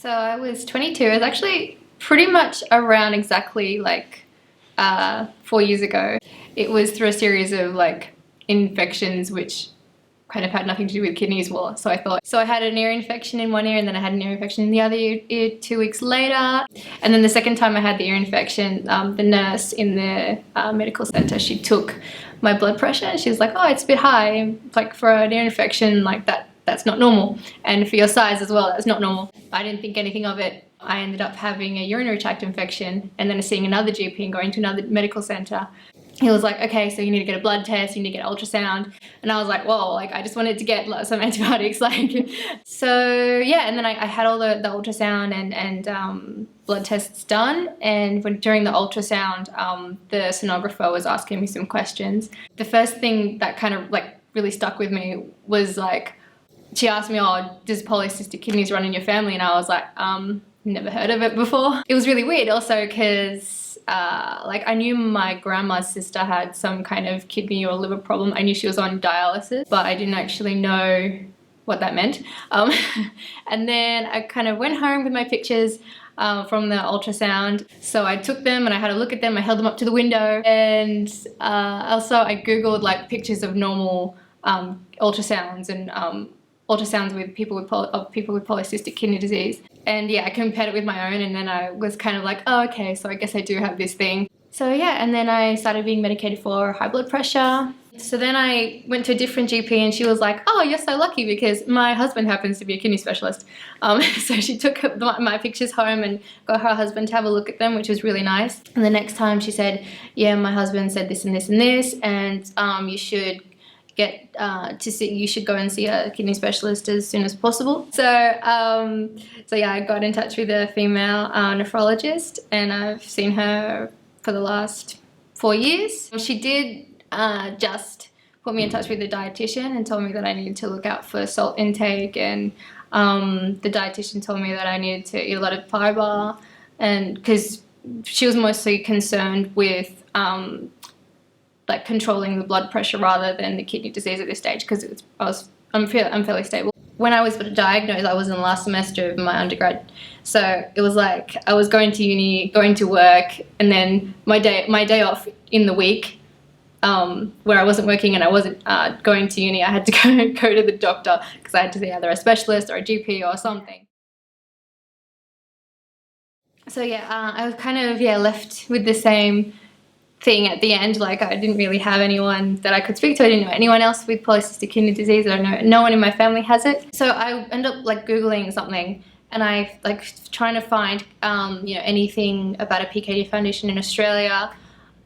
So I was 22. It was actually pretty much around exactly like 4 years ago. It was through a series of like infections which kind of had nothing to do with kidneys. Well, so I thought. So I had an ear infection in one ear, and then I had an ear infection in the other ear 2 weeks later. And then the second time I had the ear infection, the nurse in the medical center, she took my blood pressure and she was like, oh, it's a bit high. Like for an ear infection, like that's not normal. And for your size as well, that's not normal. I didn't think anything of it. I ended up having a urinary tract infection and then seeing another GP and going to another medical center. He was like, okay, so you need to get a blood test, you need to get ultrasound. And I was like, whoa, like I just wanted to get some antibiotics. Like, so yeah, and then I had all the ultrasound and blood tests done. And during the ultrasound, the sonographer was asking me some questions. The first thing that kind of like really stuck with me was like, she asked me, oh, does polycystic kidneys run in your family? And I was like, never heard of it before. It was really weird also because like I knew my grandma's sister had some kind of kidney or liver problem. I knew she was on dialysis, but I didn't actually know what that meant. And then I kind of went home with my pictures from the ultrasound. So I took them and I had a look at them. I held them up to the window, and also I Googled like pictures of normal ultrasounds and ultrasounds with people with polycystic kidney disease. And yeah, I compared it with my own, and then I was kind of like, oh, okay, so I guess I do have this thing. So yeah, and then I started being medicated for high blood pressure. So then I went to a different GP and she was like, oh, you're so lucky because my husband happens to be a kidney specialist. So she took my pictures home and got her husband to have a look at them, which was really nice. And the next time she said, yeah, my husband said this and this and this, and you should you should go and see a kidney specialist as soon as possible. So yeah, I got in touch with a female nephrologist, and I've seen her for the last 4 years. She did just put me in touch with a dietitian and told me that I needed to look out for salt intake, and the dietitian told me that I needed to eat a lot of fiber, and because she was mostly concerned with like controlling the blood pressure rather than the kidney disease at this stage, because I'm fairly stable. When I was diagnosed, I was in the last semester of my undergrad, so it was like I was going to uni, going to work, and then my day off in the week, where I wasn't working and I wasn't going to uni, I had to go to the doctor because I had to see either a specialist or a GP or something. So yeah, I was kind of left with the same thing at the end. Like I didn't really have anyone that I could speak to. I didn't know anyone else with polycystic kidney disease. I know no one in my family has it. So I ended up like Googling something, and I like trying to find anything about a PKD foundation in Australia.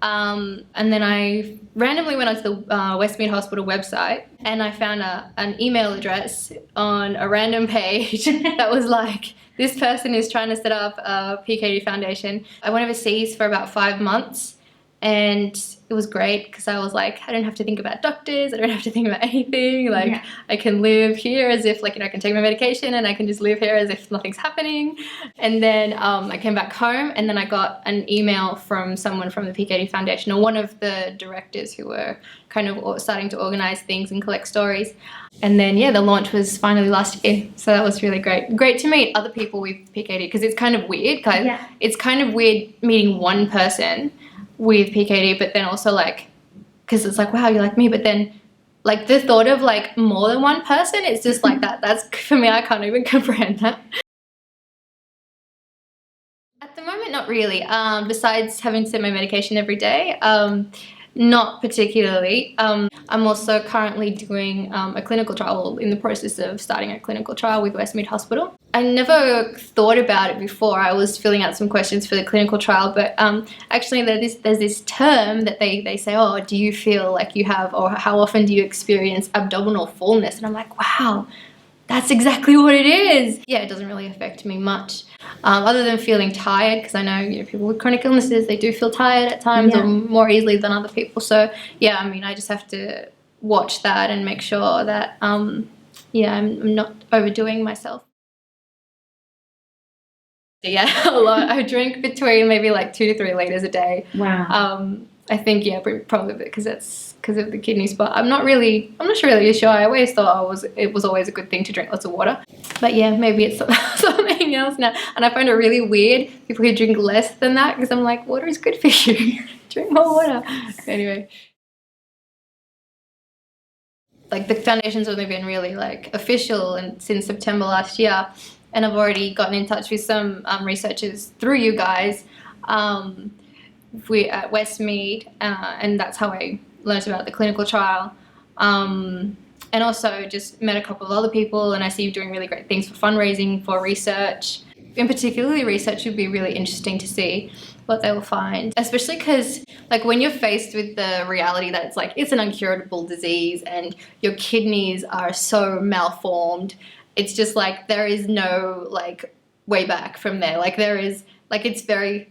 And then I randomly went onto the Westmead Hospital website, and I found an email address on a random page that was like, this person is trying to set up a PKD foundation. I went overseas for about 5 months, and it was great because I was like, I don't have to think about doctors, I don't have to think about anything. Like, yeah. I can live here as if like, I can take my medication and I can just live here as if nothing's happening. And then I came back home, and then I got an email from someone from the PKD Foundation, or one of the directors who were kind of starting to organize things and collect stories. And then yeah, the launch was finally last year. So that was really great. Great to meet other people with PKD, because it's kind of weird. It's kind of weird meeting one person with PKD, but then also like, because it's like, wow, you're like me, but then like the thought of like more than one person, it's just like that's for me, I can't even comprehend that. At the moment, not really. Besides having to take my medication every day, not particularly. I'm also currently doing a clinical trial, in the process of starting a clinical trial with Westmead Hospital. I never thought about it before. I was filling out some questions for the clinical trial, but actually there's this term that they say, oh, do you feel like you have, or how often do you experience abdominal fullness? And I'm like, wow, that's exactly what it is. Yeah, it doesn't really affect me much, other than feeling tired, because I know people with chronic illnesses, they do feel tired at times, or more easily than other people. So yeah, I mean, I just have to watch that and make sure that I'm not overdoing myself. Yeah, a lot. I drink between maybe like 2 to 3 liters a day. Wow. I think probably because it's because of the kidney spot. I'm not really sure. I always thought it was always a good thing to drink lots of water. But yeah, maybe it's something else now. And I find it really weird people who drink less than that, because I'm like, water is good for you. Drink more water. Anyway. Like, the foundation's only been really like official and since September last year, and I've already gotten in touch with some researchers through you guys. We're at Westmead, and that's how I learned about the clinical trial. And also just met a couple of other people, and I see you doing really great things for fundraising, for research. In particularly, research would be really interesting to see what they will find, especially because like when you're faced with the reality that it's like it's an incurable disease and your kidneys are so malformed, it's just like there is no like way back from there. Like there is, like, it's very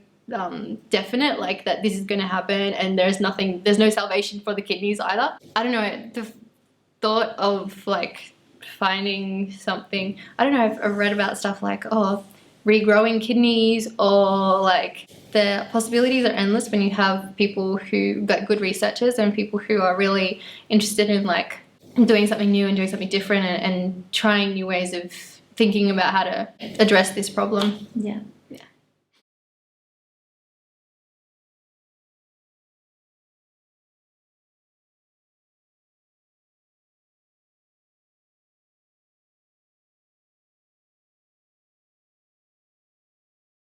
definite, like that this is going to happen, and there's no salvation for the kidneys either. I don't know, the thought of like finding something, I don't know, I've read about stuff like, oh, regrowing kidneys, or like the possibilities are endless when you have people who got good researchers and people who are really interested in like doing something new and doing something different, and trying new ways of thinking about how to address this problem. Yeah.